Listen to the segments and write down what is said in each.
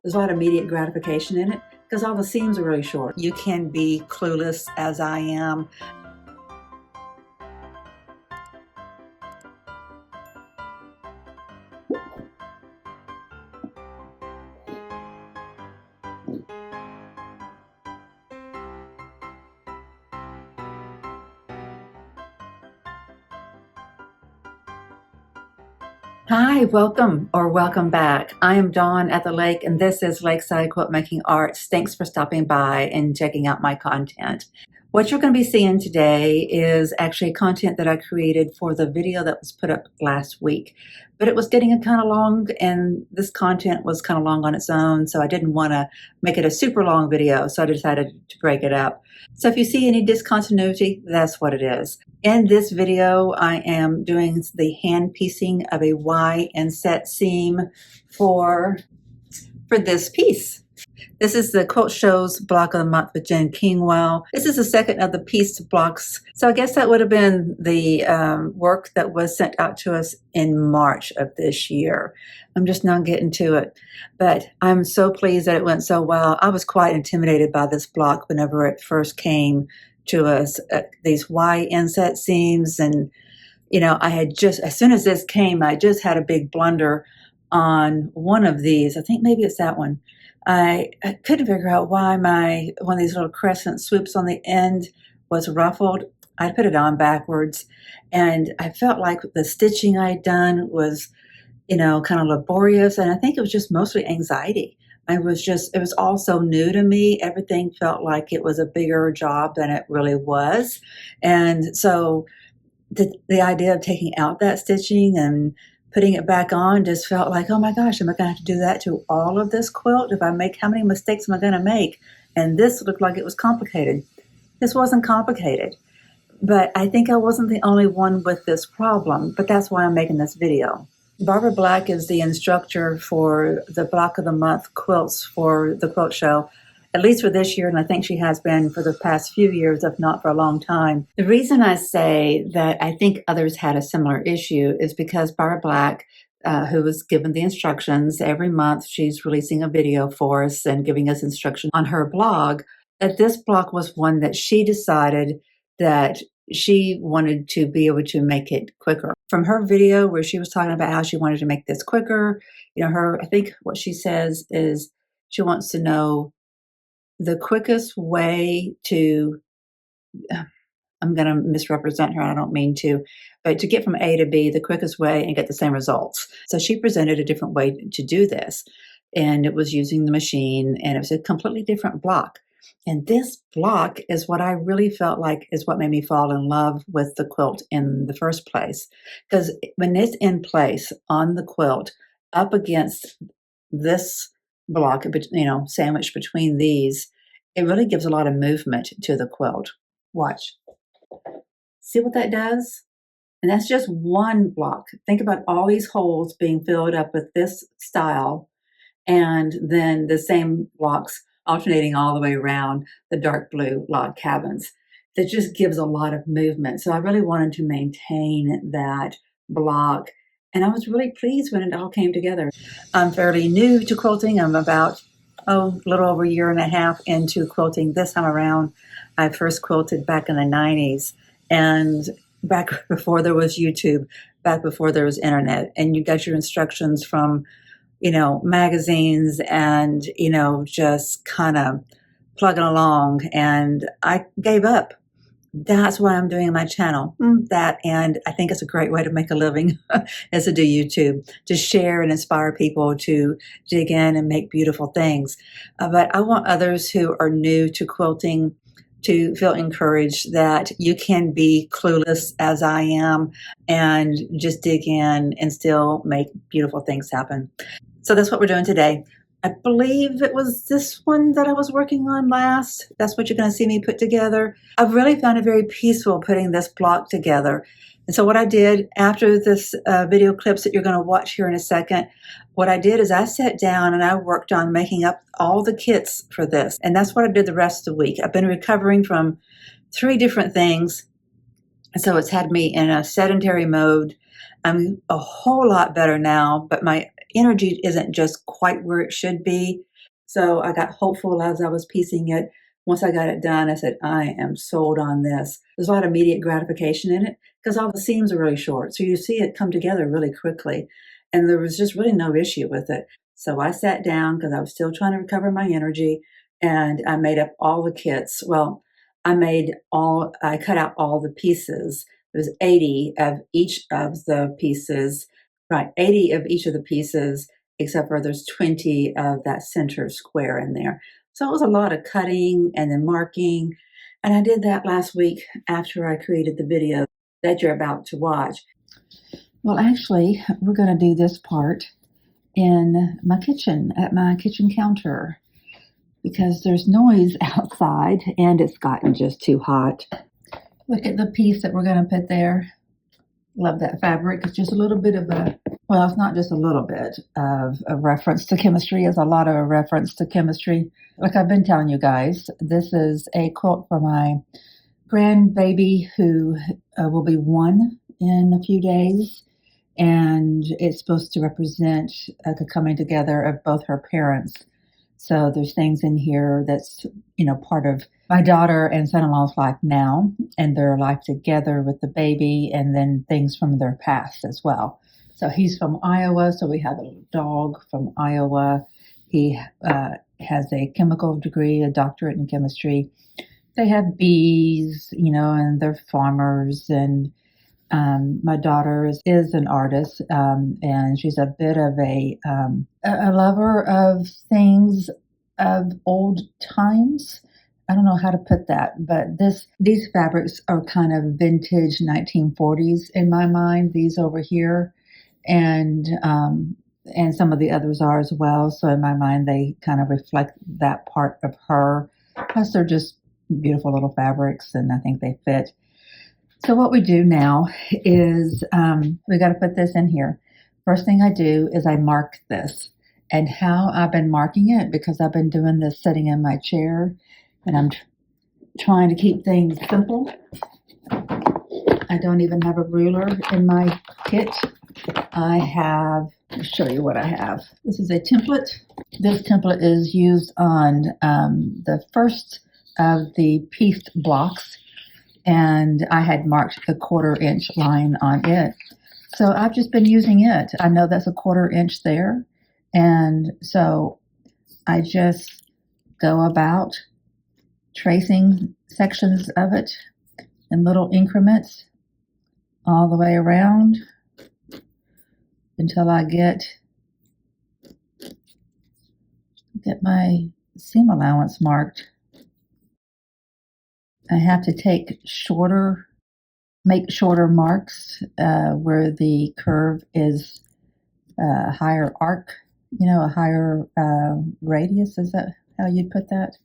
There's a lot of immediate gratification in it because all the seams are really short. You can be clueless, as I am. Hi, welcome or welcome back. I am Dawn at the lake, and this is Lakeside Quilt Making Arts. Thanks for stopping by and checking out my content. What you're going to be seeing today is actually content that I created for the video that was put up last week. But it was getting kind of long, and this content was kind of long on its own, so I didn't want to make it a super long video, so I decided to break it up. So if you see any discontinuity, that's what it is. In this video, I am doing the hand piecing of a INSET seam for this piece. This is the Quilt Show's Block of the Month with Jen Kingwell. This is the second of the piece blocks. So I guess that would have been the work that was sent out to us in March of this year. I'm just now getting to it. But I'm so pleased that it went so well. I was quite intimidated by this block whenever it first came to us. These INSET seams, and I had just, as soon as this came, I just had a big blunder on one of these. I think maybe it's that one. I couldn't figure out why one of these little crescent swoops on the end was ruffled. I put it on backwards, and I felt like the stitching I'd done was, kind of laborious, and I think it was just mostly anxiety. It was all so new to me. Everything felt like it was a bigger job than it really was. And so the idea of taking out that stitching and putting it back on just felt like, oh my gosh, am I going to have to do that to all of this quilt? How many mistakes am I going to make? And this looked like it was complicated. This wasn't complicated, but I think I wasn't the only one with this problem, but that's why I'm making this video. Barbara Black is the instructor for the Block of the Month quilts for the Quilt Show, at least for this year, and I think she has been for the past few years, if not for a long time. The reason I say that I think others had a similar issue is because Barbara Black, who was given the instructions, every month she's releasing a video for us and giving us instruction on her blog, that this block was one that she decided that she wanted to be able to make it quicker. From her video where she was talking about how she wanted to make this quicker, I think what she says is she wants to know the quickest way to, I'm going to misrepresent her, I don't mean to, but to get from A to B the quickest way and get the same results. So she presented a different way to do this, and it was using the machine, and it was a completely different block. And this block is what I really felt like is what made me fall in love with the quilt in the first place. Because when it's in place on the quilt up against this block, sandwiched between these, it really gives a lot of movement to the quilt. Watch. See what that does? And that's just one block. Think about all these holes being filled up with this style, and then the same blocks alternating all the way around the dark blue log cabins. That just gives a lot of movement. So I really wanted to maintain that block, and I was really pleased when it all came together. I'm fairly new to quilting. I'm about a little over a year and a half into quilting this time around. I first quilted back in the 90s, and back before there was YouTube, back before there was internet, and you got your instructions from magazines and, just kind of plugging along. And I gave up. That's why I'm doing my channel. That, and I think it's a great way to make a living is to do YouTube, to share and inspire people to dig in and make beautiful things. But I want others who are new to quilting to feel encouraged that you can be clueless, as I am, and just dig in and still make beautiful things happen. So that's what we're doing today. I believe it was this one that I was working on last. That's what you're going to see me put together. I've really found it very peaceful putting this block together. And so what I did after this video clips that you're going to watch here in a second, what I did is I sat down and I worked on making up all the kits for this. And that's what I did the rest of the week. I've been recovering from 3 different things. So it's had me in a sedentary mode. I'm a whole lot better now, but my energy isn't just quite where it should be. So I got hopeful as I was piecing it. Once I got it done, I said, I am sold on this. There's a lot of immediate gratification in it because all the seams are really short. So you see it come together really quickly. And there was just really no issue with it. So I sat down because I was still trying to recover my energy, and I made up all the kits. Well, I cut out all the pieces. There's 80 of each of the pieces, right? 80 of each of the pieces, except for there's 20 of that center square in there. So it was a lot of cutting and then marking. And I did that last week after I created the video that you're about to watch. Well, actually, we're going to do this part in my kitchen, at my kitchen counter, because there's noise outside and it's gotten just too hot. Look at the piece that we're going to put there. Love that fabric. It's just a little bit of well, it's not just a little bit of a reference to chemistry. It's a lot of a reference to chemistry. Like I've been telling you guys, this is a quilt for my grandbaby who will be 1 in a few days. And it's supposed to represent the coming together of both her parents. So there's things in here that's, part of my daughter and son-in-law's life now and their life together with the baby, and then things from their past as well. So he's from Iowa, so we have a little dog from Iowa. He has a chemical degree, a doctorate in chemistry. They have bees, and they're farmers, and my daughter is an artist, and she's a bit of a lover of things of old times. I don't know how to put that, but these fabrics are kind of vintage 1940s in my mind. These over here, and some of the others are as well. So in my mind, they kind of reflect that part of her. Plus, they're just beautiful little fabrics, and I think they fit. So what we do now is we got to put this in here. First thing I do is I mark this. And how I've been marking it, because I've been doing this sitting in my chair, and I'm trying to keep things simple. I don't even have a ruler in my kit. I'll show you what I have. This is a template. This template is used on the first of the pieced blocks, and I had marked the 1/4 inch line on it. So I've just been using it. I know that's a 1/4 inch there. And so I just go about tracing sections of it in little increments all the way around until I get my seam allowance marked. I have to make shorter marks where the curve is a higher arc, a higher radius. Is that how you'd put that?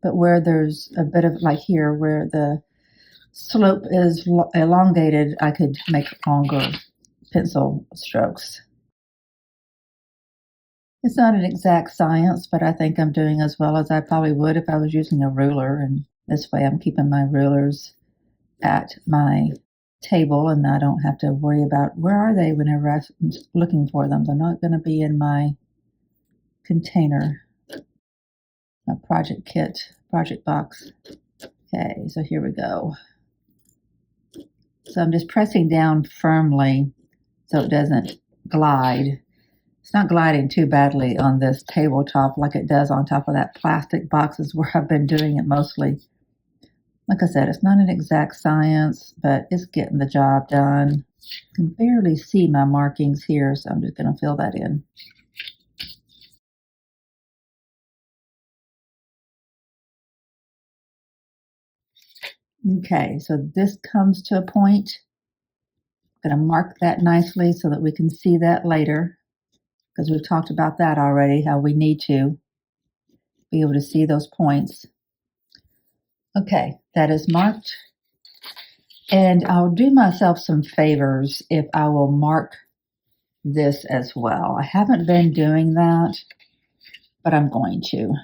But where there's a bit of, like here, where the slope is elongated, I could make longer pencil strokes. It's not an exact science, but I think I'm doing as well as I probably would if I was using a ruler. And this way I'm keeping my rulers at my table, and I don't have to worry about where are they whenever I'm looking for them. They're not going to be in my container, my project box. Okay, so here we go. So I'm just pressing down firmly so it doesn't glide. It's not gliding too badly on this tabletop like it does on top of that plastic boxes where I've been doing it mostly. Like I said, it's not an exact science, but it's getting the job done. I can barely see my markings here, so I'm just going to fill that in. Okay, so this comes to a point. I'm going to mark that nicely so that we can see that later, because we've talked about that already, how we need to be able to see those points. Okay, that is marked. And I'll do myself some favors if I will mark this as well. I haven't been doing that, but I'm going to.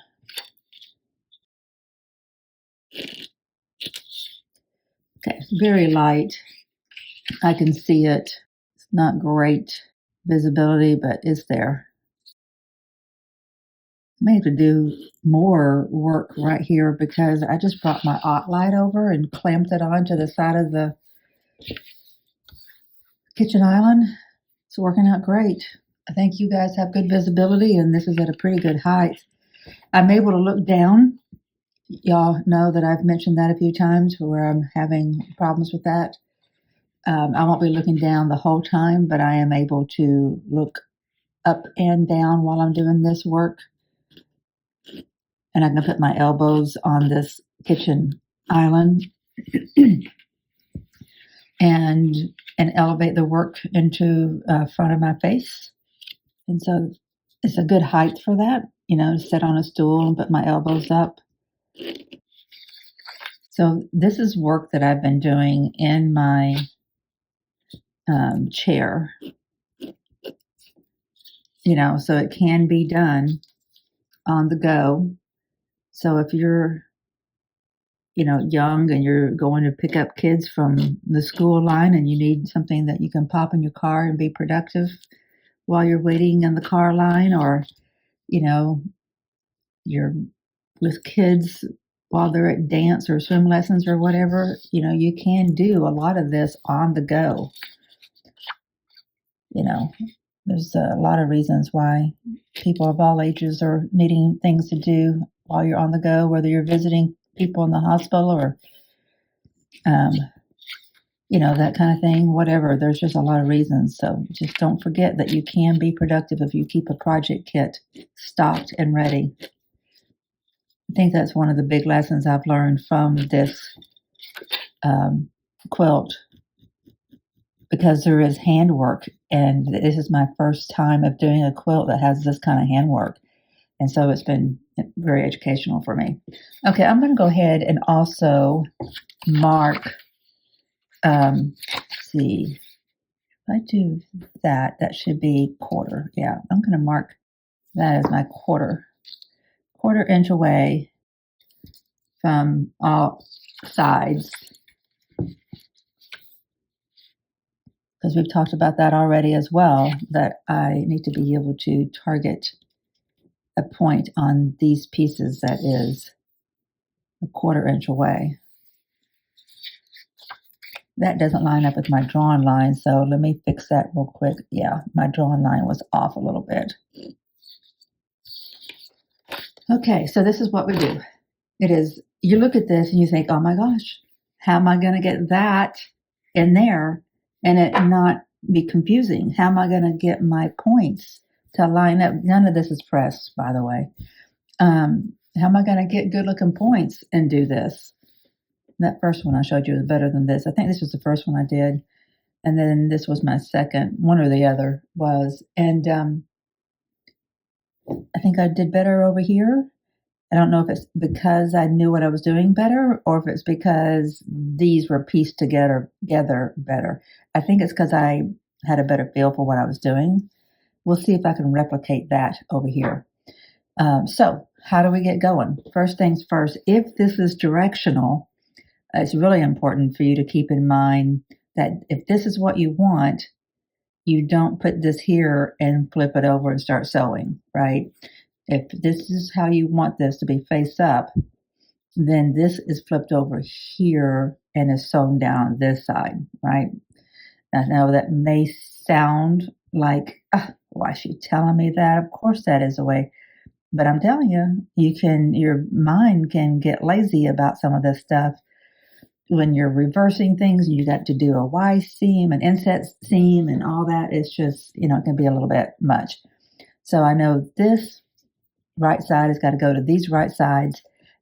Okay, it's very light. I can see it. It's not great visibility, but it's there. may have to do more work right here because I just brought my light over and clamped it onto the side of the kitchen island. It's working out great. I think you guys have good visibility and this is at a pretty good height. I'm able to look down. Y'all know that I've mentioned that a few times where I'm having problems with that. I won't be looking down the whole time, but I am able to look up and down while I'm doing this work. And I'm going to put my elbows on this kitchen island and elevate the work into front of my face. And so it's a good height for that, to sit on a stool and put my elbows up. So this is work that I've been doing in my chair, so it can be done on the go. So if you're, young and you're going to pick up kids from the school line and you need something that you can pop in your car and be productive while you're waiting in the car line, or, you're with kids while they're at dance or swim lessons or whatever, you can do a lot of this on the go. There's a lot of reasons why people of all ages are needing things to do while you're on the go, whether you're visiting people in the hospital or, that kind of thing, whatever. There's just a lot of reasons. So just don't forget that you can be productive if you keep a project kit stocked and ready. I think that's one of the big lessons I've learned from this quilt, because there is handwork, and this is my first time of doing a quilt that has this kind of handwork. And so it's been very educational for me. Okay, I'm going to go ahead and also mark, see, if I do that, that should be quarter. Yeah, I'm going to mark that as my quarter inch away from all sides, because we've talked about that already as well, that I need to be able to target a point on these pieces that is a quarter inch away. That doesn't line up with my drawn line, so let me fix that real quick. Yeah, my drawn line was off a little bit. Okay, so this is what we do. It is, you look at this and you think, oh my gosh, how am I going to get that in there and it not be confusing? How am I going to get my points to line up? None of this is pressed, by the way. How am I going to get good looking points and do this? That first one I showed you was better than this. I think this was the first one I did. And then this was my second, one or the other was. And I think I did better over here. I don't know if it's because I knew what I was doing better or if it's because these were pieced together better. I think it's because I had a better feel for what I was doing. We'll see if I can replicate that over here. So how do we get going? First things first, if this is directional, it's really important for you to keep in mind that if this is what you want, you don't put this here and flip it over and start sewing, right? If this is how you want this to be face up, then this is flipped over here and is sewn down this side, right? I know that may sound like, why is she telling me that? Of course that is the way. But I'm telling you, your mind can get lazy about some of this stuff. When you're reversing things, you got to do a Y seam, an inset seam, and all that. It's just, it can be a little bit much. So I know this right side has got to go to these right sides,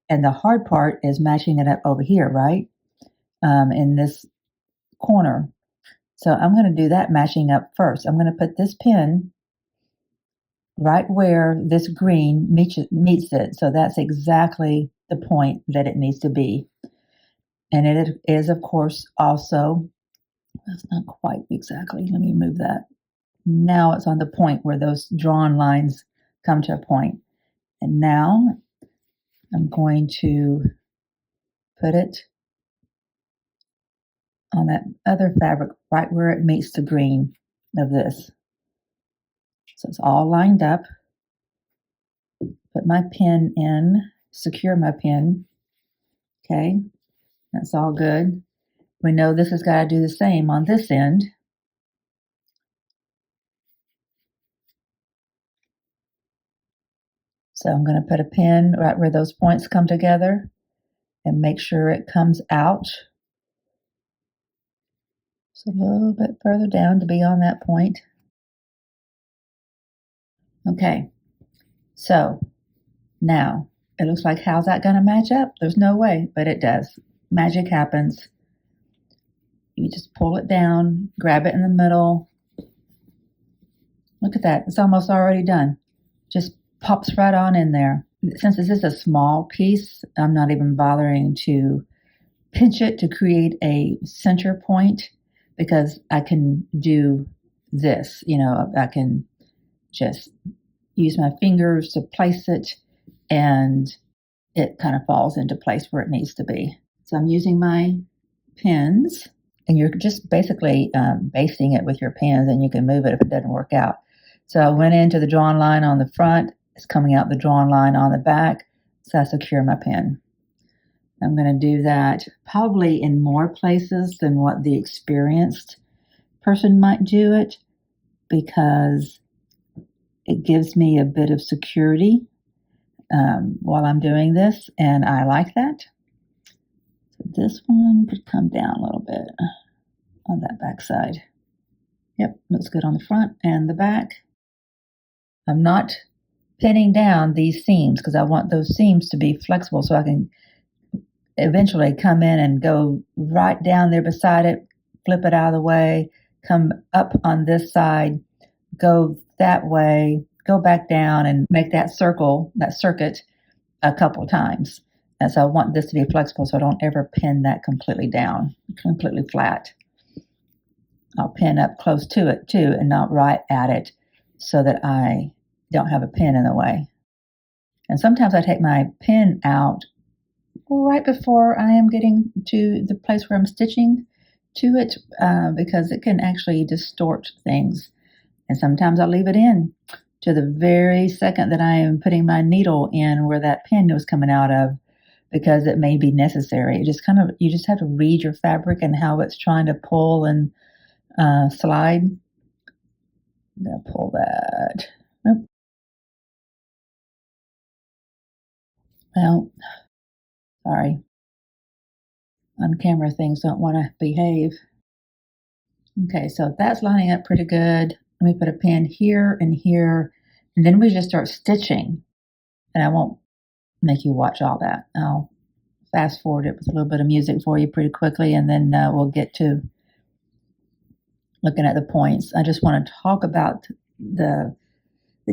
and the hard part is matching it up over here, right? In this corner. So I'm going to do that matching up first. I'm going to put this pin right where this green meets it. So that's exactly the point that it needs to be. And it is, of course, also, that's not quite exactly. Let me move that. Now it's on the point where those drawn lines come to a point. And now I'm going to put it on that other fabric right where it meets the green of this. So it's all lined up. put my pin in, secure my pin. Okay, that's all good. We know this has got to do the same on this end. So I'm going to put a pin right where those points come together and make sure it comes out. So a little bit further down to be on that point. Okay, so now it looks like, how's that going to match up? There's no way, but it does. Magic happens. You just pull it down, grab it in the middle. Look at that. It's almost already done. Just pops right on in there. Since this is a small piece, I'm not even bothering to pinch it to create a center point, because I can do this. I can just use my fingers to place it, and it kind of falls into place where it needs to be. So I'm using my pins, and you're just basically basting it with your pins, and you can move it if it doesn't work out. So I went into the drawn line on the front. It's coming out the drawn line on the back. So I secure my pin. I'm going to do that probably in more places than what the experienced person might do it, because it gives me a bit of security while I'm doing this, and I like that. So this one could come down a little bit on that back side. Yep, looks good on the front and the back. I'm not pinning down these seams because I want those seams to be flexible so I can eventually come in and go right down there beside it, flip it out of the way, come up on this side, go that way, go back down, and make that circuit a couple times. And so I want this to be flexible so I don't ever pin that completely down, completely flat. I'll pin up close to it too and not right at it so that I don't have a pin in the way. And sometimes I take my pin out right before I am getting to the place where I'm stitching to it, because it can actually distort things. And sometimes I'll leave it in to the very second that I am putting my needle in where that pin was coming out of, because it may be necessary. You just have to read your fabric and how it's trying to pull and slide. I'm going to pull that. Oop. Well, sorry. On camera, things don't want to behave. Okay, so that's lining up pretty good. Let me put a pin here and here, and then we just start stitching. And I won't make you watch all that. I'll fast forward it with a little bit of music for you pretty quickly, and then we'll get to looking at the points. I just want to talk about the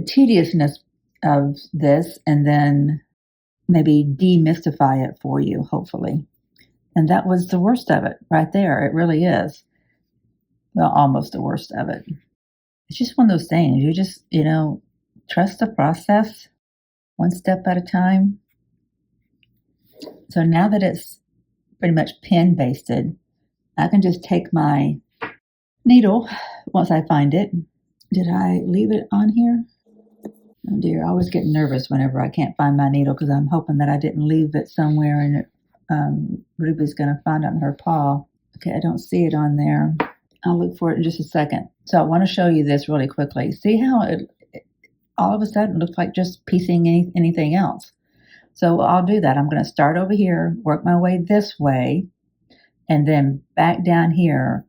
tediousness of this, and then maybe demystify it for you, hopefully. And that was the worst of it right there. It really is. Well, almost the worst of it. It's just one of those things. You just, trust the process one step at a time. So now that it's pretty much pin basted, I can just take my needle once I find it. Did I leave it on here? Oh dear, I always get nervous whenever I can't find my needle because I'm hoping that I didn't leave it somewhere and Ruby's going to find it in her paw. Okay, I don't see it on there. I'll look for it in just a second. So I want to show you this really quickly. See how it all of a sudden looks like just piecing anything else. So I'll do that. I'm going to start over here, work my way this way, and then back down here.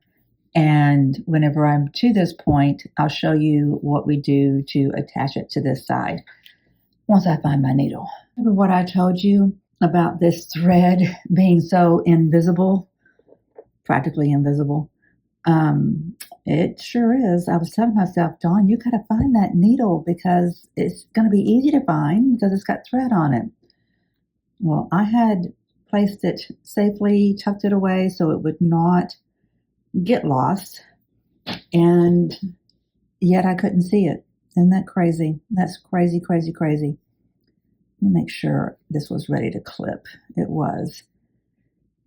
And whenever I'm to this point, I'll show you what we do to attach it to this side once I find my needle. Remember what I told you about this thread being so invisible, practically invisible? It sure is. I was telling myself, Dawn, you got to find that needle because it's going to be easy to find because it's got thread on it. Well, I had placed it safely, tucked it away so it would not get lost, and yet I couldn't see it. Isn't that crazy? That's crazy, crazy, crazy. Let me make sure this was ready to clip. It was.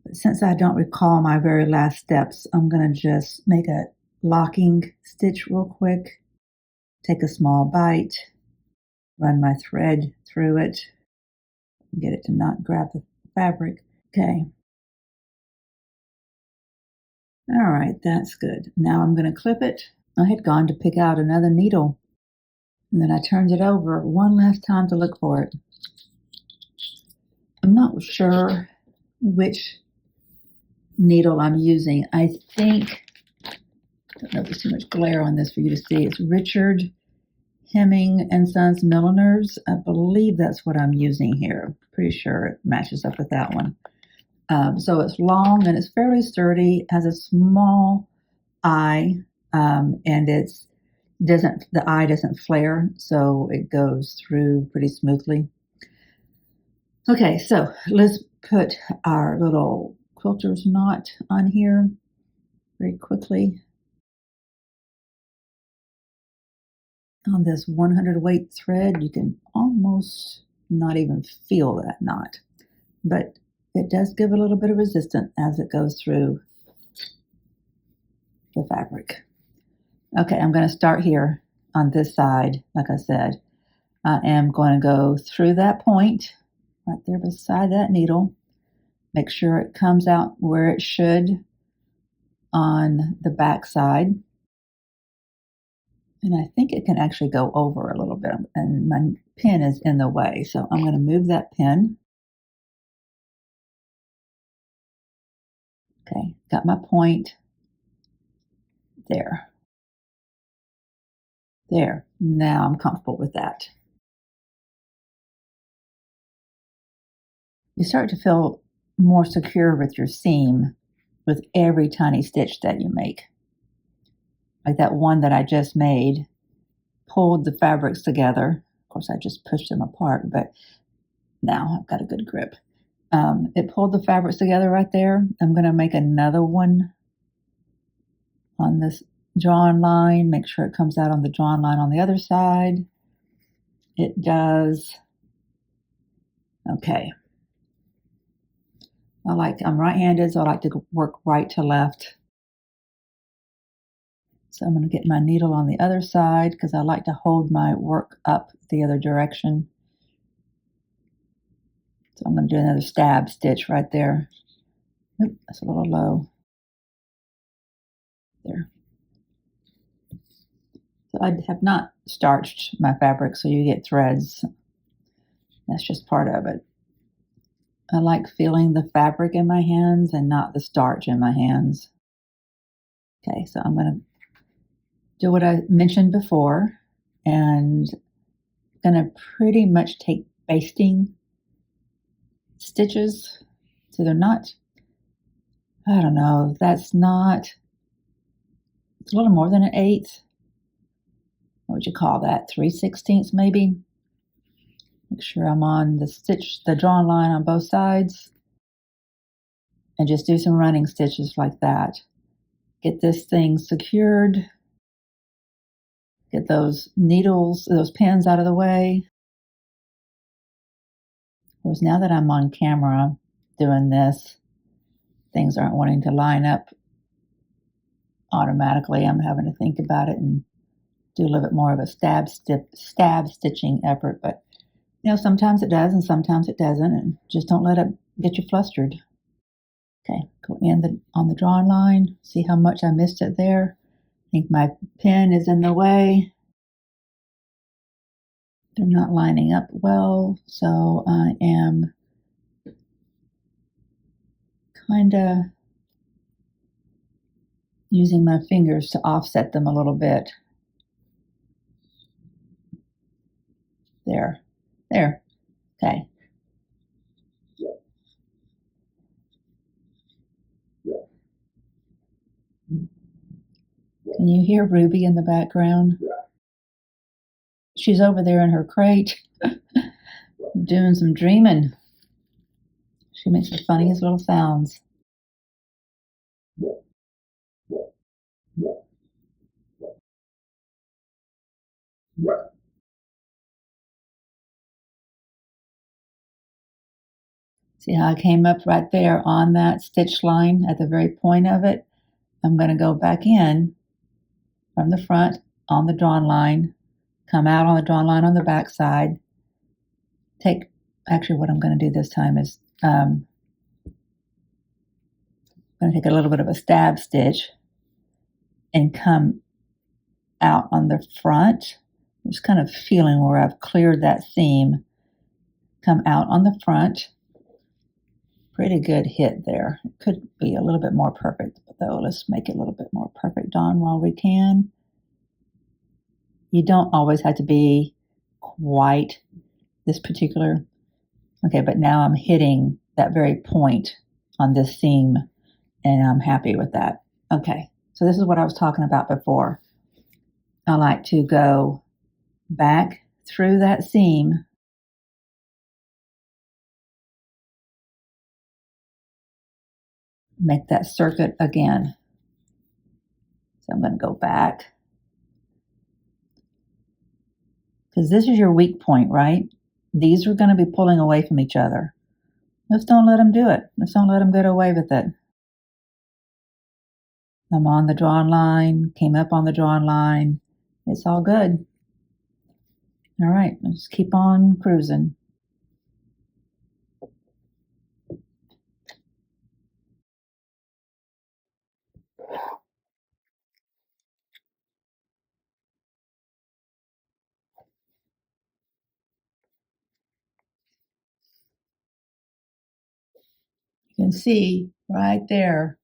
But since I don't recall my very last steps, I'm going to just make a locking stitch real quick, take a small bite, run my thread through it. Get it to not grab the fabric. Okay. All right, that's good. Now I'm going to clip it. I had gone to pick out another needle, and then I turned it over one last time to look for it. I'm not sure which needle I'm using. I think, I don't know if there's too much glare on this for you to see. It's Richard Hemming and Sons Milliners. I believe that's what I'm using here. Pretty sure it matches up with that one. So it's long and it's fairly sturdy, has a small eye, and the eye doesn't flare, so it goes through pretty smoothly. Okay, so let's put our little quilter's knot on here very quickly. On this 100 weight thread, you can almost not even feel that knot, but it does give a little bit of resistance as it goes through the fabric. Okay, I'm going to start here on this side. Like I said, I am going to go through that point right there beside that needle. Make sure it comes out where it should on the back side. And I think it can actually go over a little bit, and my pin is in the way, so I'm going to move that pin. Okay, got my point there. There, now I'm comfortable with that. You start to feel more secure with your seam with every tiny stitch that you make. Like that one that I just made, pulled the fabrics together. Of course, I just pushed them apart, but now I've got a good grip. It pulled the fabrics together right there. I'm going to make another one on this drawn line. Make sure it comes out on the drawn line on the other side. It does. Okay. I'm right-handed, so I like to work right to left. So I'm going to get my needle on the other side because I like to hold my work up the other direction. So I'm going to do another stab stitch right there. Oop, that's a little low. There. So I have not starched my fabric, so you get threads. That's just part of it. I like feeling the fabric in my hands and not the starch in my hands. Okay, so I'm going to do what I mentioned before, and I'm going to pretty much take basting stitches. So they're not, I don't know, it's a little more than an eighth. What would you call that? 3/16 maybe? Make sure I'm on the drawn line on both sides, and just do some running stitches like that. Get this thing secured. Get those needles, those pins out of the way. Of course, now that I'm on camera doing this, things aren't wanting to line up automatically. I'm having to think about it and do a little bit more of a stab stitching effort, but sometimes it does and sometimes it doesn't, and just don't let it get you flustered. Okay, go in on the drawn line, see how much I missed it there. I think my pin is in the way. They're not lining up well, so I am kind of using my fingers to offset them a little bit. There. Okay. Can you hear Ruby in the background? She's over there in her crate doing some dreaming. She makes the funniest little sounds. See how I came up right there on that stitch line at the very point of it? I'm going to go back in from the front on the drawn line, come out on the drawn line on the back side, actually what I'm going to do this time is I'm going to take a little bit of a stab stitch and come out on the front, just kind of feeling where I've cleared that seam, come out on the front. Pretty good hit there. It could be a little bit more perfect, though. Let's make it a little bit more perfect, Dawn, while we can. You don't always have to be quite this particular. Okay, but now I'm hitting that very point on this seam, and I'm happy with that. Okay, so this is what I was talking about before. I like to go back through that seam, make that circuit again. So I'm going to go back, because this is your weak point, right? These are going to be pulling away from each other. Let's don't let them do it. Let's don't let them get away with it. I'm on the drawn line, came up on the drawn line. It's all good. All right, let's keep on cruising. You can see right there,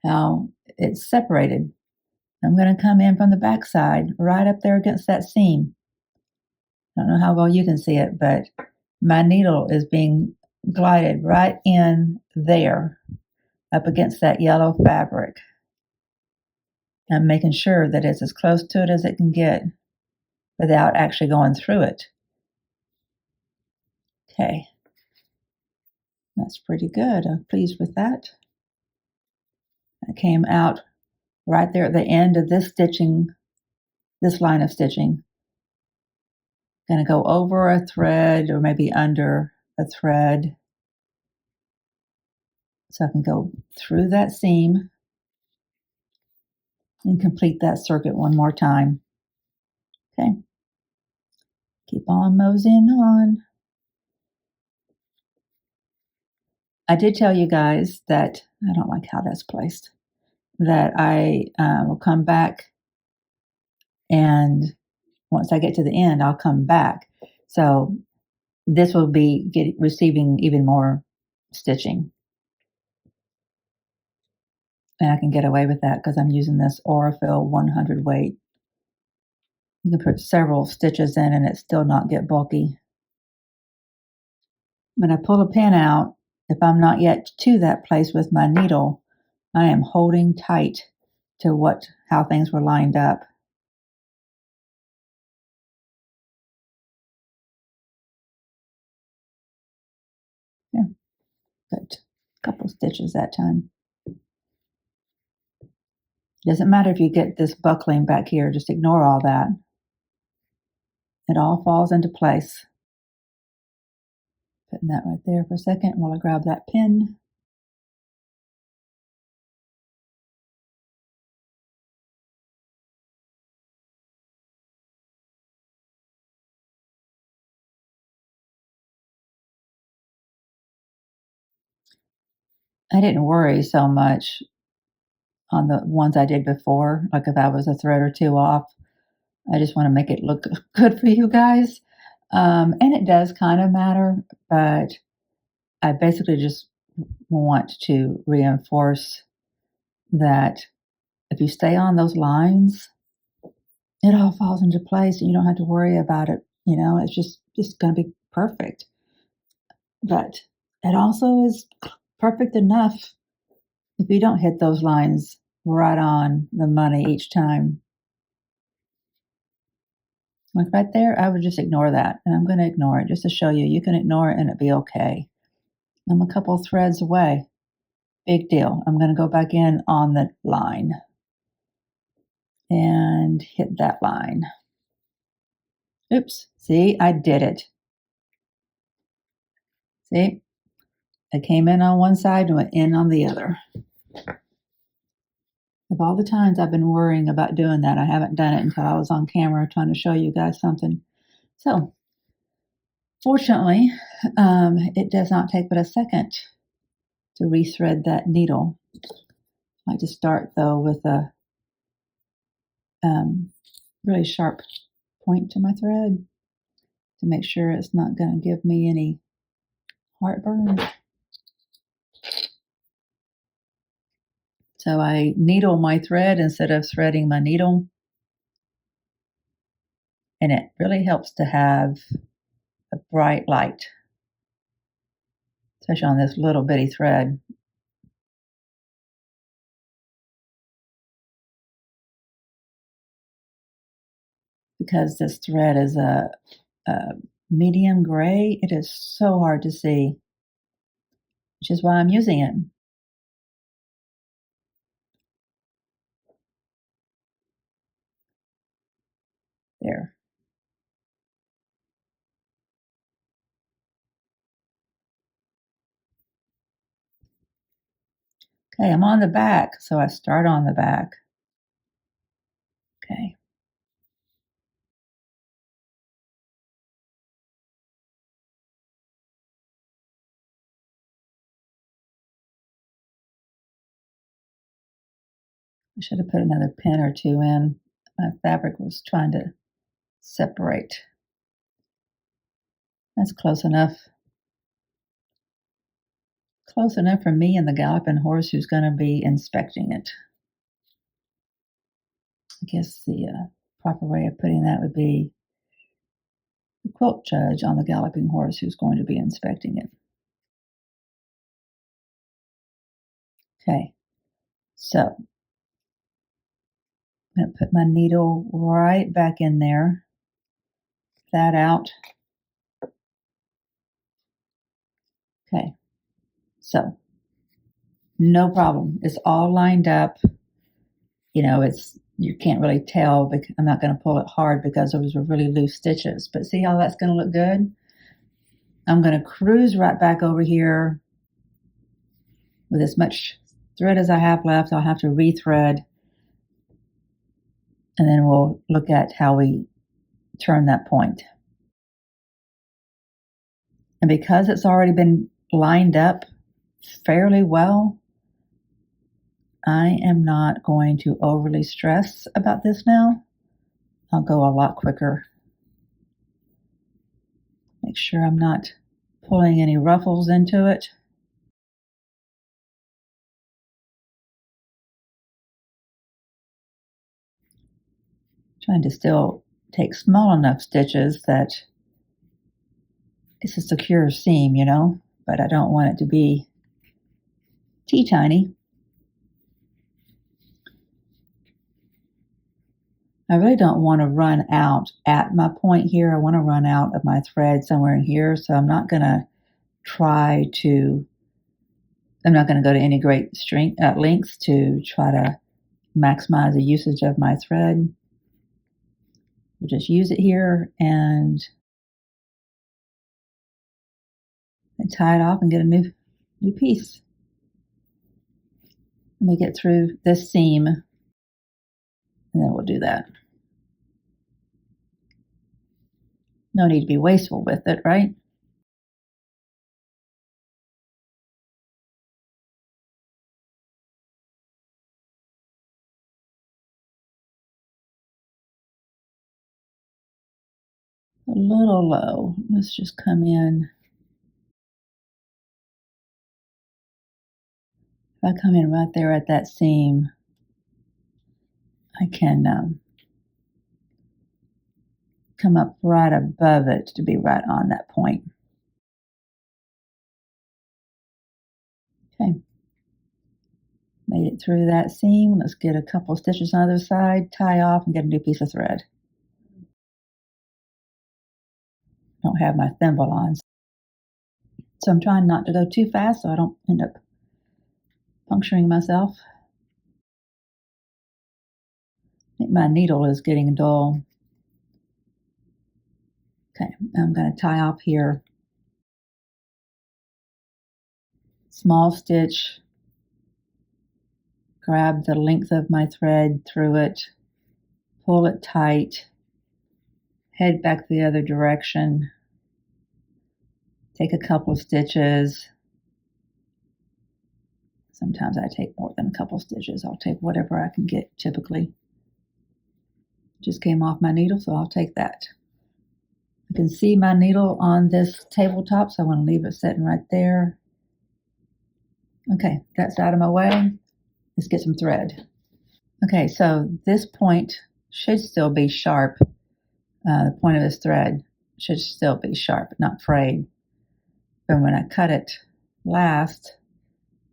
how it's separated. I'm going to come in from the back side, right up there against that seam. I don't know how well you can see it, but my needle is being glided right in there, up against that yellow fabric. I'm making sure that it's as close to it as it can get without actually going through it. Okay, that's pretty good. I'm pleased with that. I came out right there at the end of this stitching, this line of stitching. Going to go over a thread or maybe under a thread, so I can go through that seam and complete that circuit one more time. Okay, keep on moseying on. I did tell you guys that I don't like how that's placed, that I will come back, and once I get to the end, I'll come back. So this will be receiving even more stitching. And I can get away with that because I'm using this Aurifil 100 weight. You can put several stitches in and it still not get bulky. When I pull a pin out, if I'm not yet to that place with my needle, I am holding tight to how things were lined up. Yeah, but a couple stitches that time. Doesn't matter if you get this buckling back here, just ignore all that. It all falls into place. Putting that right there for a second while I grab that pin. I didn't worry so much on the ones I did before, like if I was a thread or two off. I just want to make it look good for you guys. And it does kind of matter, but I basically just want to reinforce that if you stay on those lines, it all falls into place and you don't have to worry about it. You know, it's just going to be perfect. But it also is perfect enough if you don't hit those lines right on the money each time. Like right there, I would just ignore that. And I'm going to ignore it just to show you. You can ignore it and it'll be okay. I'm a couple threads away. Big deal. I'm going to go back in on the line and hit that line. Oops. See, I did it. See, I came in on one side and went in on the other. Of all the times I've been worrying about doing that, I haven't done it until I was on camera trying to show you guys something. So Fortunately, it does not take but a second to rethread that needle. I like to start though with a really sharp point to my thread to make sure it's not going to give me any heartburn. So I needle my thread instead of threading my needle. And it really helps to have a bright light, especially on this little bitty thread. Because this thread is a medium gray, it is so hard to see, which is why I'm using it. There. Okay, I'm on the back, so I start on the back. Okay. I should have put another pin or two in. My fabric was trying to separate. That's close enough. Close enough for me and the galloping horse who's going to be inspecting it. I guess the proper way of putting that would be the quilt judge on the galloping horse who's going to be inspecting it. Okay, so I'm going to put my needle right back in there, that out. Okay, so no problem. It's all lined up. You know, you can't really tell because I'm not going to pull it hard because those are really loose stitches. But see how that's going to look good? I'm going to cruise right back over here with as much thread as I have left. I'll have to rethread, and then we'll look at how we turn that point. And because it's already been lined up fairly well, I am not going to overly stress about this now. I'll go a lot quicker. Make sure I'm not pulling any ruffles into it. Trying to still take small enough stitches that it's a secure seam, you know, but I don't want it to be teeny tiny. I really don't want to run out at my point here. I want to run out of my thread somewhere in here, so I'm not going to go to any great lengths to try to maximize the usage of my thread. We'll just use it here and tie it off and get a new piece. Let me get through this seam, and then we'll do that. No need to be wasteful with it, right? A little low. Let's just come in. If I come in right there at that seam, I can come up right above it to be right on that point. Okay. Made it through that seam. Let's get a couple stitches on the other side, tie off, and get a new piece of thread. Don't have my thimble on, so I'm trying not to go too fast so I don't end up puncturing myself. I think my needle is getting dull. Okay, I'm going to tie off here. Small stitch, grab the length of my thread through it, pull it tight, head back the other direction, take a couple of stitches. Sometimes I take more than a couple of stitches. I'll take whatever I can get typically. Just came off my needle, so I'll take that. I can see my needle on this tabletop, so I want to leave it sitting right there. Okay, that's out of my way. Let's get some thread. Okay, so this point should still be sharp. The point of this thread should still be sharp, not frayed. But when I cut it last,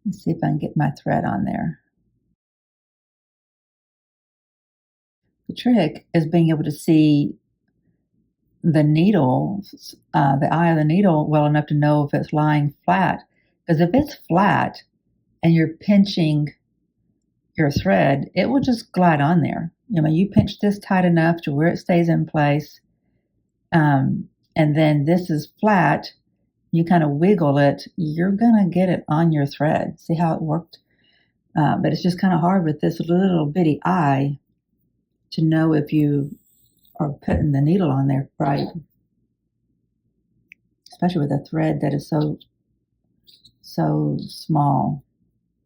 let's see if I can get my thread on there. The trick is being able to see the needle, the eye of the needle well enough to know if it's lying flat. Because if it's flat and you're pinching your thread, it will just glide on there. You know, you pinch this tight enough to where it stays in place. And then this is flat. You kind of wiggle it, you're going to get it on your thread. See how it worked? But it's just kind of hard with this little bitty eye to know if you are putting the needle on there right. Especially with a thread that is so small,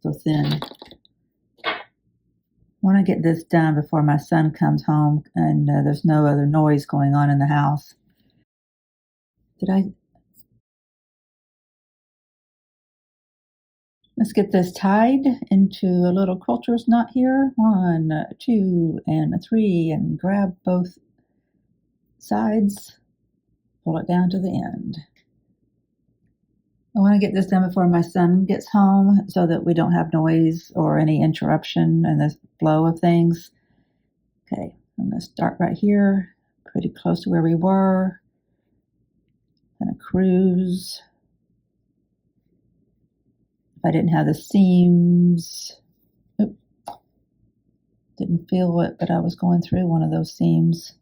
so thin. I want to get this done before my son comes home and there's no other noise going on in the house. Let's get this tied into a little quilter's knot here. 1, 2, and 3, and grab both sides. Pull it down to the end. I want to get this done before my son gets home so that we don't have noise or any interruption in the flow of things. Okay, I'm going to start right here, pretty close to where we were. I'm going to cruise. If I didn't have the seams, didn't feel it, but I was going through one of those seams.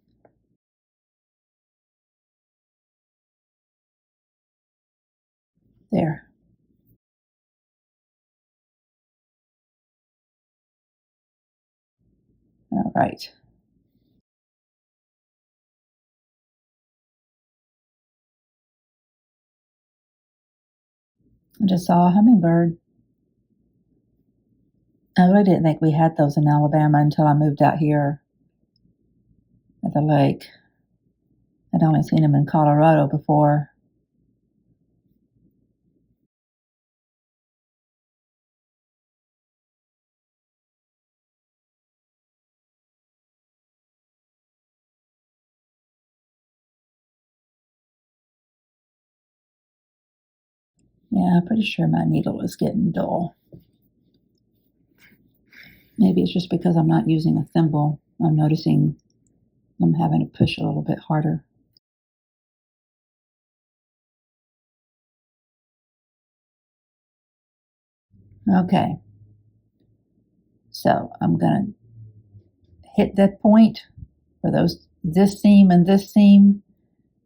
There. All right. I just saw a hummingbird. I really didn't think we had those in Alabama until I moved out here at the lake. I'd only seen them in Colorado before. Yeah, I'm pretty sure my needle is getting dull. Maybe it's just because I'm not using a thimble. I'm noticing I'm having to push a little bit harder. Okay. So I'm going to hit that point for this seam and this seam.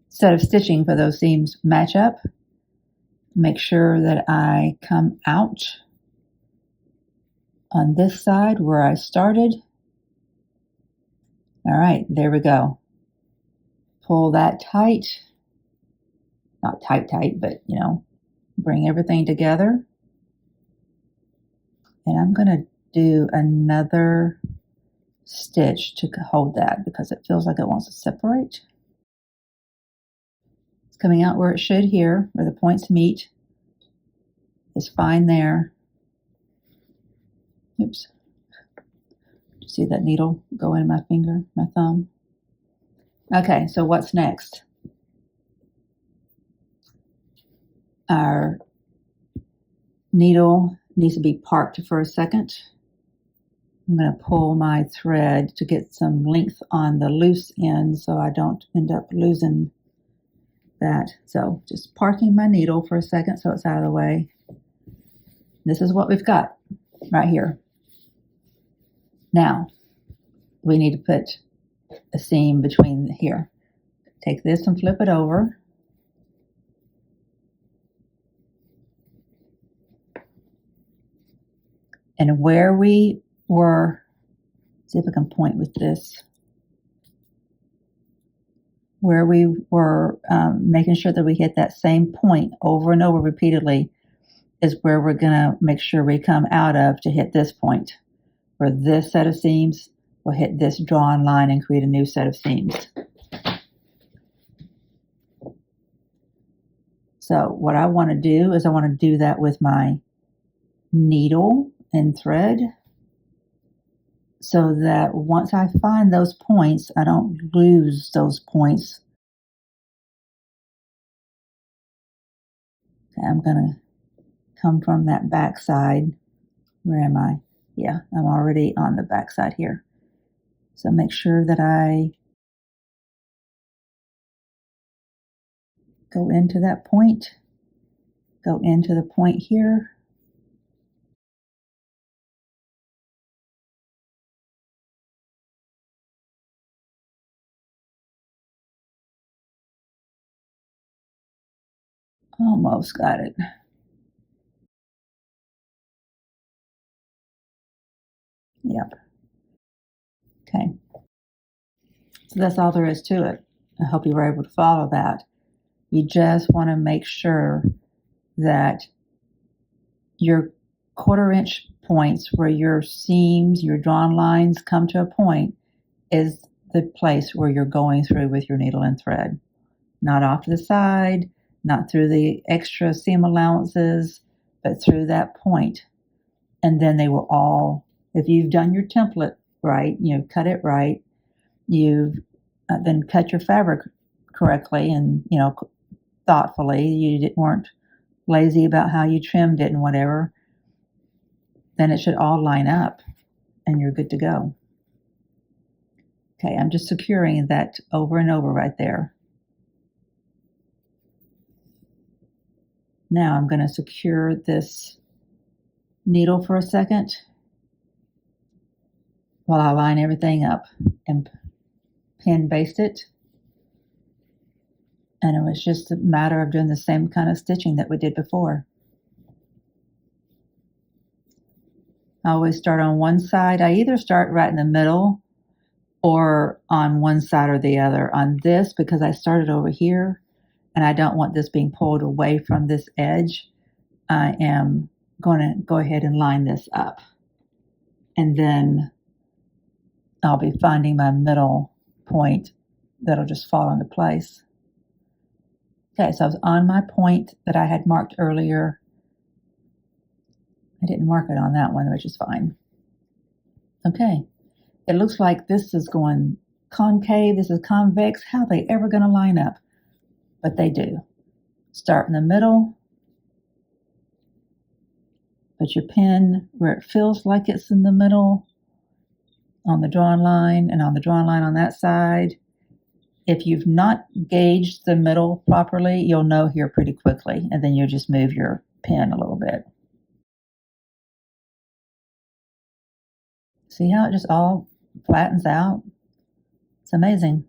Instead of stitching for those seams match up, make sure that I come out on this side where I started. All right, there we go. Pull that tight. Not tight, but bring everything together. And I'm going to do another stitch to hold that because it feels like it wants to separate. It's coming out where it should here, where the points meet. It's fine there. Oops. You see that needle go in my finger, my thumb? Okay, so what's next? Our needle needs to be parked for a second. I'm going to pull my thread to get some length on the loose end so I don't end up losing that. So just parking my needle for a second so it's out of the way. This is what we've got right here. Now, we need to put a seam between here. Take this and flip it over. And where we were, see if I can point with this. where we were making sure that we hit that same point over and over repeatedly is where we're going to make sure we come out of to hit this point. For this set of seams, we'll hit this drawn line and create a new set of seams. So what I want to do is I want to do that with my needle and thread so that once I find those points, I don't lose those points. Okay, I'm going to come from that back side. Where am I? Yeah, I'm already on the back side here. So make sure that I go into that point, go into the point here. Almost got it. Yep. Okay. So that's all there is to it. I hope you were able to follow that. You just want to make sure that your 1/4 inch points where your seams, your drawn lines come to a point is the place where you're going through with your needle and thread. Not off to the side, not through the extra seam allowances, but through that point. And then they will all, if you've done your template right, cut it right, you've then cut your fabric correctly and, thoughtfully, you weren't lazy about how you trimmed it and whatever, then it should all line up and you're good to go. Okay, I'm just securing that over and over right there. Now I'm going to secure this needle for a second while I line everything up and pin baste it. And it was just a matter of doing the same kind of stitching that we did before. I always start on one side. I either start right in the middle or on one side or the other. On this, because I started over here and I don't want this being pulled away from this edge, I am going to go ahead and line this up. And then I'll be finding my middle point that'll just fall into place. Okay, so I was on my point that I had marked earlier. I didn't mark it on that one, which is fine. Okay, it looks like this is going concave, this is convex. How are they ever going to line up? But they do. Start in the middle. Put your pin where it feels like it's in the middle on the drawn line and on the drawn line on that side. If you've not gauged the middle properly, you'll know here pretty quickly, and then you'll just move your pin a little bit. See how it just all flattens out? It's amazing.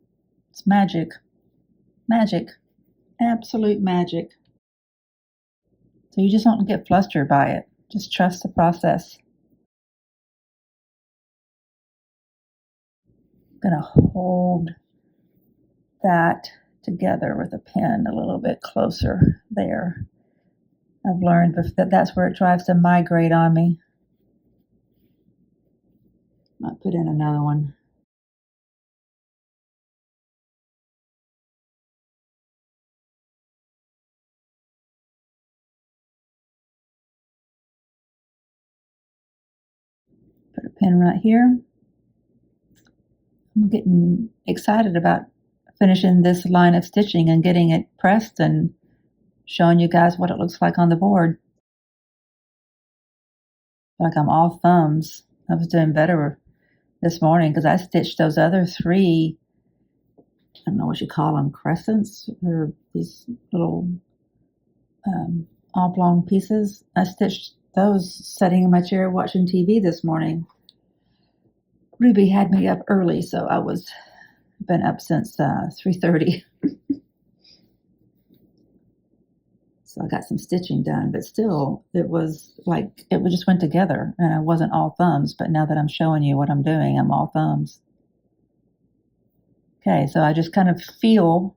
It's magic. Magic. Absolute magic. So you just don't get flustered by it. Just trust the process. I'm going to hold that together with a pin a little bit closer there. I've learned that that's where it tries to migrate on me. Might put in another one. Put a pin right here. I'm getting excited about finishing this line of stitching and getting it pressed and showing you guys what it looks like on the board. Like I'm all thumbs. I was doing better this morning because I stitched those other 3, I don't know what you call them, crescents, or these little oblong pieces. I stitched those sitting in my chair watching TV this morning. Ruby had me up early, so I was been up since 3:30. So I got some stitching done, but still it was like it just went together and I wasn't all thumbs, but now that I'm showing you what I'm doing, I'm all thumbs. Okay, so I just kind of feel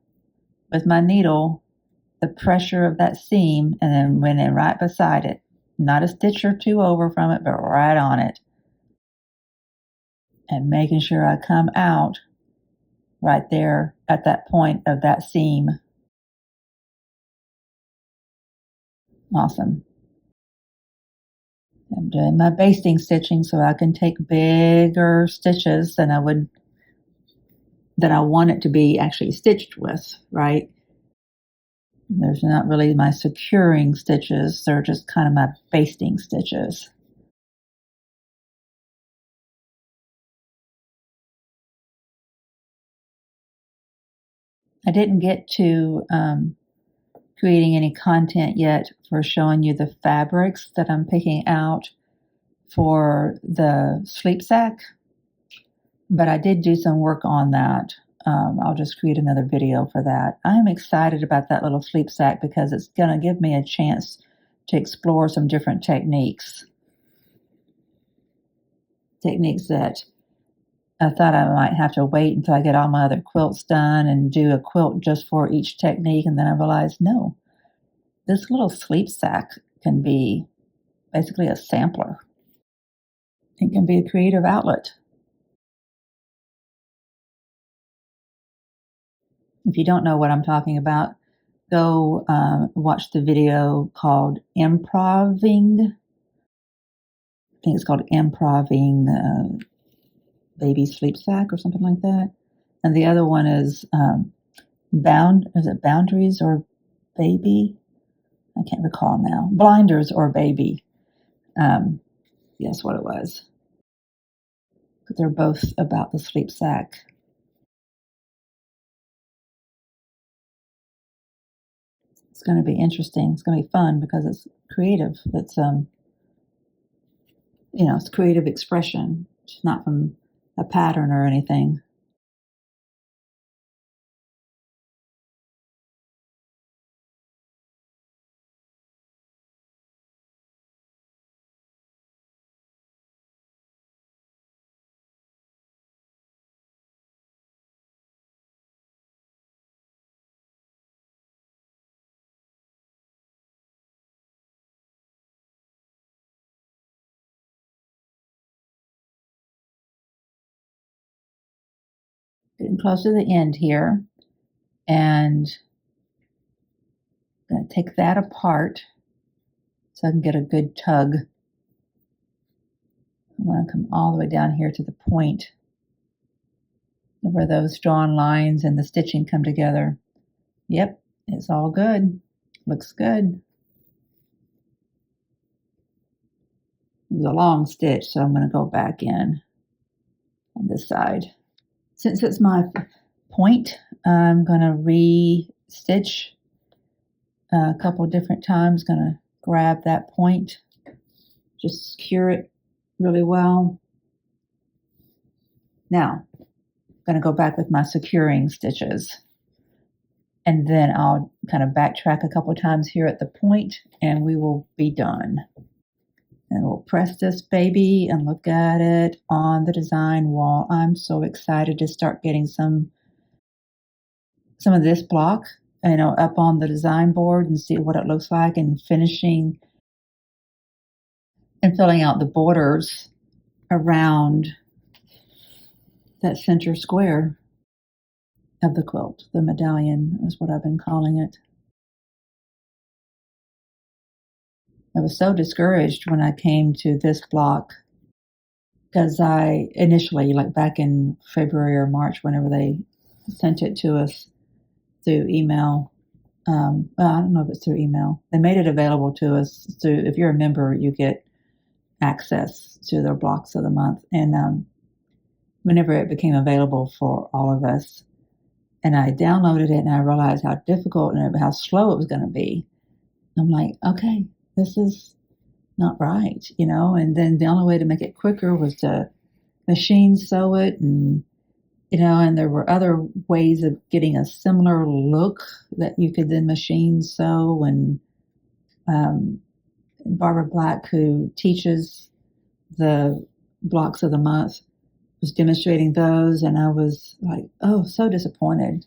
with my needle the pressure of that seam and then went in right beside it. Not a stitch or two over from it, but right on it. And making sure I come out right there at that point of that seam. Awesome. I'm doing my basting stitching so I can take bigger stitches than I want it to be actually stitched with, right? There's not really my securing stitches, they're just kind of my basting stitches. I didn't get to creating any content yet for showing you the fabrics that I'm picking out for the sleep sack, but I did do some work on that. I'll just create another video for that. I'm excited about that little sleep sack because it's going to give me a chance to explore some different techniques. Techniques that I thought I might have to wait until I get all my other quilts done and do a quilt just for each technique. And then I realized, no, this little sleep sack can be basically a sampler. It can be a creative outlet. If you don't know what I'm talking about, go watch the video called Improving. I think it's called Improving Baby Sleep Sack or something like that. And the other one is Boundaries or Baby? I can't recall now. Blinders or Baby. Yes, what it was. But they're both about the sleep sack. It's going to be interesting. It's going to be fun because it's creative. It's it's creative expression. It's not from a pattern or anything. Getting close to the end here, and I'm going to take that apart so I can get a good tug. I want to come all the way down here to the point where those drawn lines and the stitching come together. Yep, it's all good. Looks good. It was a long stitch, so I'm going to go back in on this side. Since it's my point, I'm going to re-stitch a couple different times. Going to grab that point, just secure it really well. Now, I'm going to go back with my securing stitches. And then I'll kind of backtrack a couple times here at the point, and we will be done. And we'll press this baby and look at it on the design wall. I'm so excited to start getting some of this block, up on the design board and see what it looks like, and finishing and filling out the borders around that center square of the quilt. The medallion is what I've been calling it. I was so discouraged when I came to this block because I initially, like back in February or March, whenever they sent it to us through email, well, I don't know if it's through email. They made it available to us through, if you're a member, you get access to their blocks of the month. And whenever it became available for all of us, and I downloaded it and I realized how difficult and how slow it was going to be, I'm like, okay, this is not right, and then the only way to make it quicker was to machine sew it, and there were other ways of getting a similar look that you could then machine sew. And Barbara Black, who teaches the blocks of the month, was demonstrating those, and I was like, oh, so disappointed.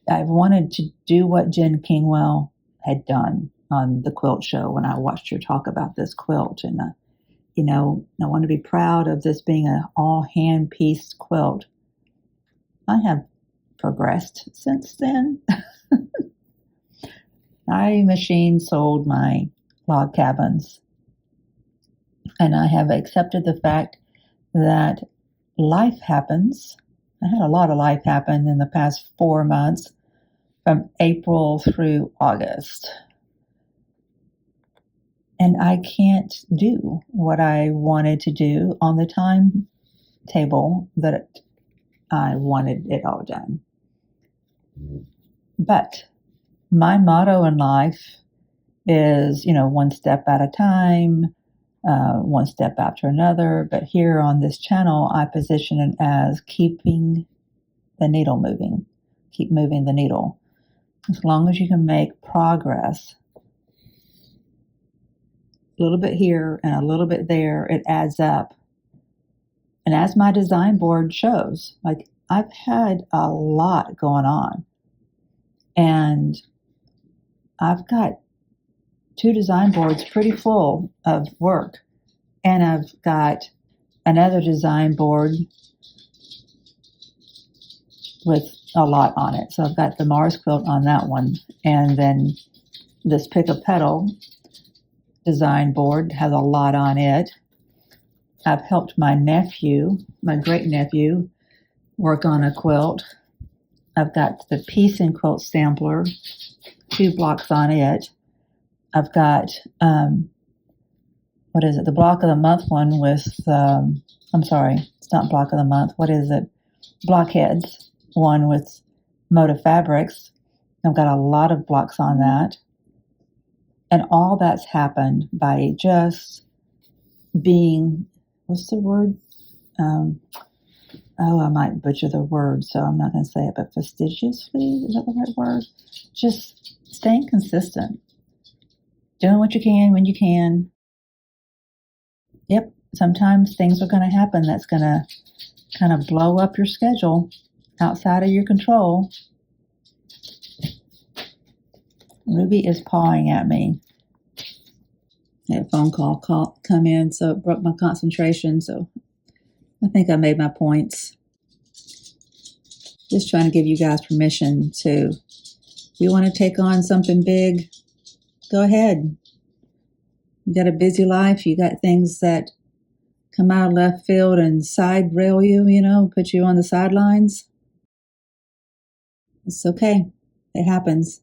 I wanted to do what Jen Kingwell had done on the quilt show when I watched her talk about this quilt. And, I want to be proud of this being an all hand pieced quilt. I have progressed since then. I machine sold my log cabins, and I have accepted the fact that life happens. I had a lot of life happen in the past 4 months from April through August. And I can't do what I wanted to do on the timetable that I wanted it all done. But my motto in life is, one step at a time, one step after another. But here on this channel, I position it as keeping the needle moving. Keep moving the needle. As long as you can make progress, a little bit here and a little bit there, it adds up. And as my design board shows, like I've had a lot going on. And I've got 2 design boards pretty full of work. And I've got another design board with a lot on it. So I've got the Mars quilt on that one. And then this Pick A Petal design board has a lot on it. I've helped my great nephew, work on a quilt. I've got the Piece and Quilt Sampler, 2 blocks on it. I've got, the block of the month one with, I'm sorry, it's not block of the month. What is it? Blockheads, one with Motive Fabrics. I've got a lot of blocks on that. And all that's happened by just being, what's the word? I might butcher the word, so I'm not going to say it, but fastidiously, is that the right word? Just staying consistent. Doing what you can when you can. Yep, sometimes things are going to happen that's going to kind of blow up your schedule outside of your control. Ruby is pawing at me. I had a phone call come in, so it broke my concentration. So I think I made my points. Just trying to give you guys permission to, if you want to take on something big, go ahead. You got a busy life. You got things that come out of left field and side rail you, put you on the sidelines. It's okay. It happens.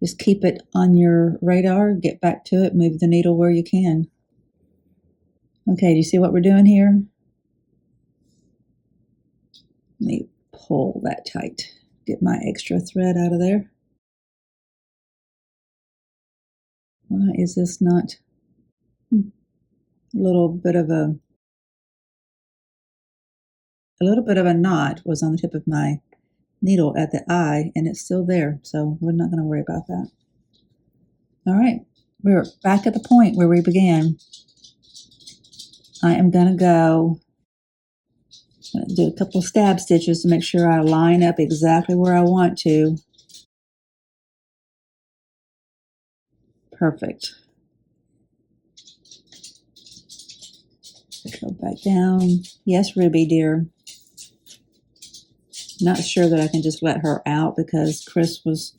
Just keep it on your radar, get back to it, move the needle where you can. Okay, do you see what we're doing here? Let me pull that tight, get my extra thread out of there. Why is this not a little bit of a knot was on the tip of my needle at the eye, and it's still there, so we're not going to worry about that. All right, we're back at the point where we began. I am going to do a couple of stab stitches to make sure I line up exactly where I want to. Perfect. Go back down. Yes, Ruby, dear. Not sure that I can just let her out because Chris was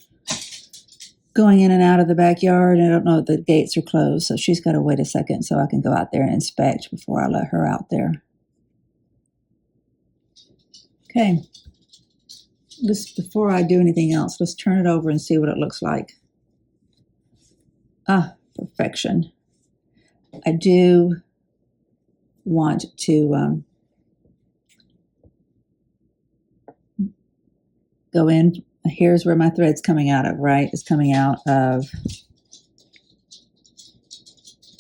going in and out of the backyard, and I don't know if the gates are closed, so she's got to wait a second so I can go out there and inspect before I let her out there. Okay. Before I do anything else, let's turn it over and see what it looks like. Ah, perfection. I do want to go in. Here's where my thread's coming out of, right? It's coming out of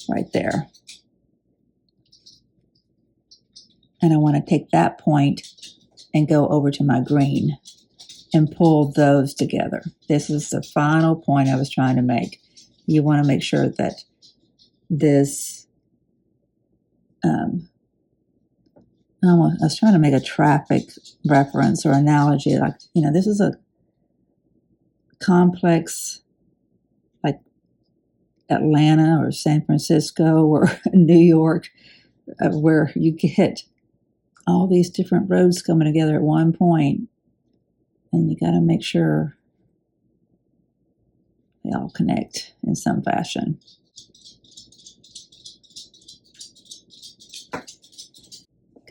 right there. And I want to take that point and go over to my green and pull those together. This is the final point I was trying to make. You want to make sure that this I was trying to make a traffic reference or analogy. Like, this is a complex like Atlanta or San Francisco or New York, where you get all these different roads coming together at one point, and you got to make sure they all connect in some fashion.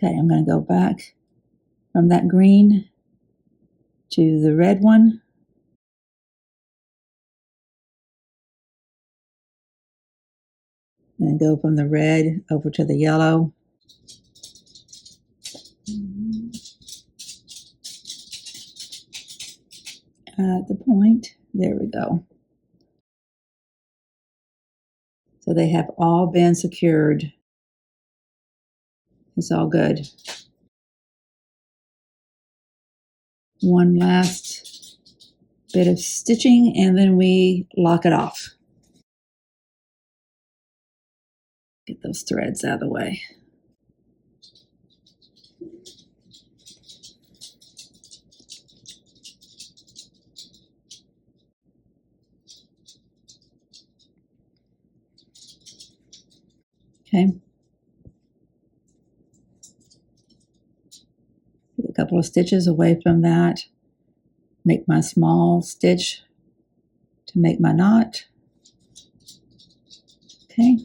Okay, I'm going to go back from that green to the red one. And then go from the red over to the yellow. At the point, there we go. So they have all been secured. It's all good. One last bit of stitching and then we lock it off. Get those threads out of the way. Okay. Get a couple of stitches away from that. Make my small stitch to make my knot. Okay.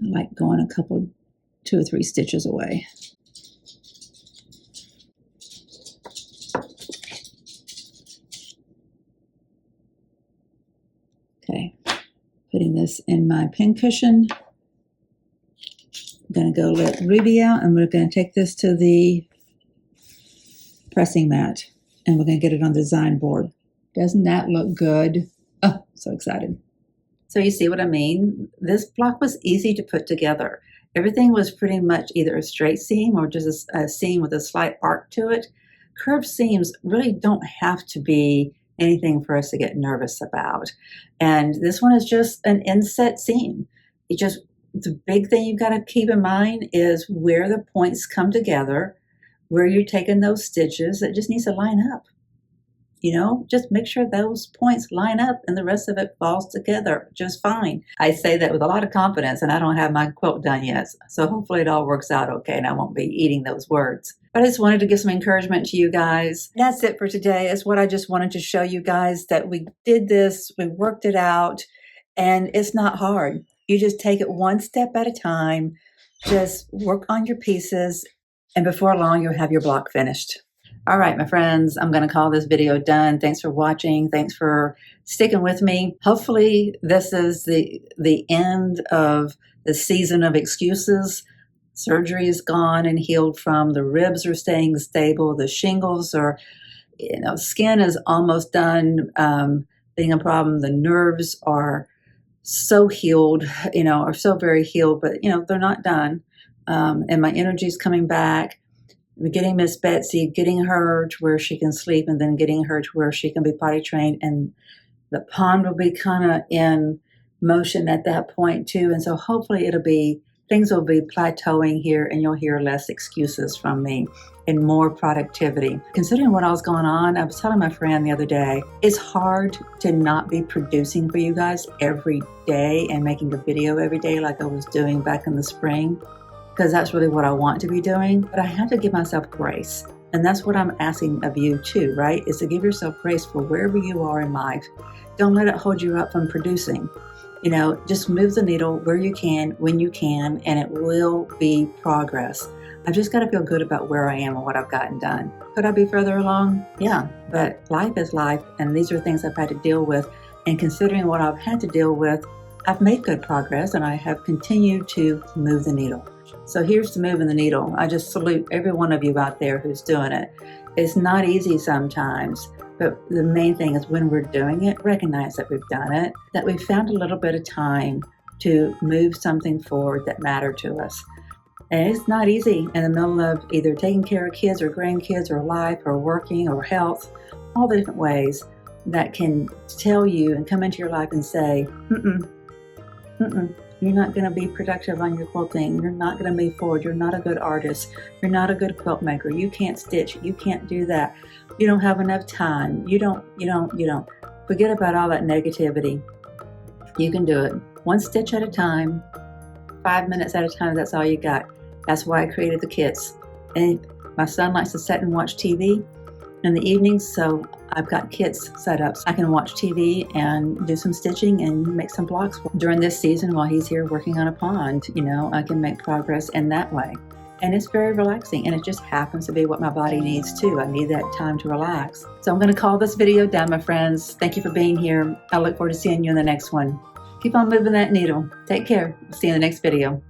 I like going a couple, 2 or 3 stitches away. Okay, putting this in my pin cushion. I'm going to go let Ruby out, and we're going to take this to the pressing mat, and we're going to get it on the design board. Doesn't that look good? Oh, so excited. So you see what I mean? This block was easy to put together. Everything was pretty much either a straight seam or just a seam with a slight arc to it. Curved seams really don't have to be anything for us to get nervous about. And this one is just an inset seam. The big thing you've got to keep in mind is where the points come together, where you're taking those stitches. It just needs to line up. Just make sure those points line up and the rest of it falls together just fine. I say that with a lot of confidence, and I don't have my quilt done yet. So hopefully it all works out okay and I won't be eating those words. But I just wanted to give some encouragement to you guys. That's it for today. It's what I just wanted to show you guys, that we did this, we worked it out, and it's not hard. You just take it one step at a time, just work on your pieces, and before long you'll have your block finished. All right, my friends, I'm going to call this video done. Thanks for watching. Thanks for sticking with me. Hopefully this is the end of the season of excuses. Surgery is gone and healed from. The ribs are staying stable. The shingles are, skin is almost done being a problem. The nerves are so healed, are so very healed, but, they're not done. And my energy is coming back. We're getting Miss Betsy, getting her to where she can sleep, and then getting her to where she can be potty trained. And the pond will be kind of in motion at that point too. And so hopefully things will be plateauing here, and you'll hear less excuses from me and more productivity. Considering what else going on, I was telling my friend the other day, it's hard to not be producing for you guys every day and making a video every day like I was doing back in the spring, because that's really what I want to be doing. But I have to give myself grace. And that's what I'm asking of you too, right? Is to give yourself grace for wherever you are in life. Don't let it hold you up from producing. Just move the needle where you can, when you can, and it will be progress. I've just got to feel good about where I am and what I've gotten done. Could I be further along? Yeah, but life is life, and these are things I've had to deal with. And considering what I've had to deal with, I've made good progress, and I have continued to move the needle. So here's to moving the needle. I just salute every one of you out there who's doing it. It's not easy sometimes, but the main thing is when we're doing it, recognize that we've done it, that we've found a little bit of time to move something forward that mattered to us. And it's not easy in the middle of either taking care of kids or grandkids or life or working or health, all the different ways. that can tell you and come into your life and say, you're not going to be productive on your quilting. You're not going to move forward. You're not a good artist. You're not a good quilt maker. You can't stitch. You can't do that. You don't have enough time. You don't. Forget about all that negativity. You can do it. One stitch at a time, 5 minutes at a time. That's all you got. That's why I created the kits. And my son likes to sit and watch TV in the evenings, so I've got kits set up so I can watch TV and do some stitching and make some blocks during this season while he's here working on a pond. I can make progress in that way. And it's very relaxing, and it just happens to be what my body needs too. I need that time to relax. So I'm going to call this video done, my friends. Thank you for being here. I look forward to seeing you in the next one. Keep on moving that needle. Take care. See you in the next video.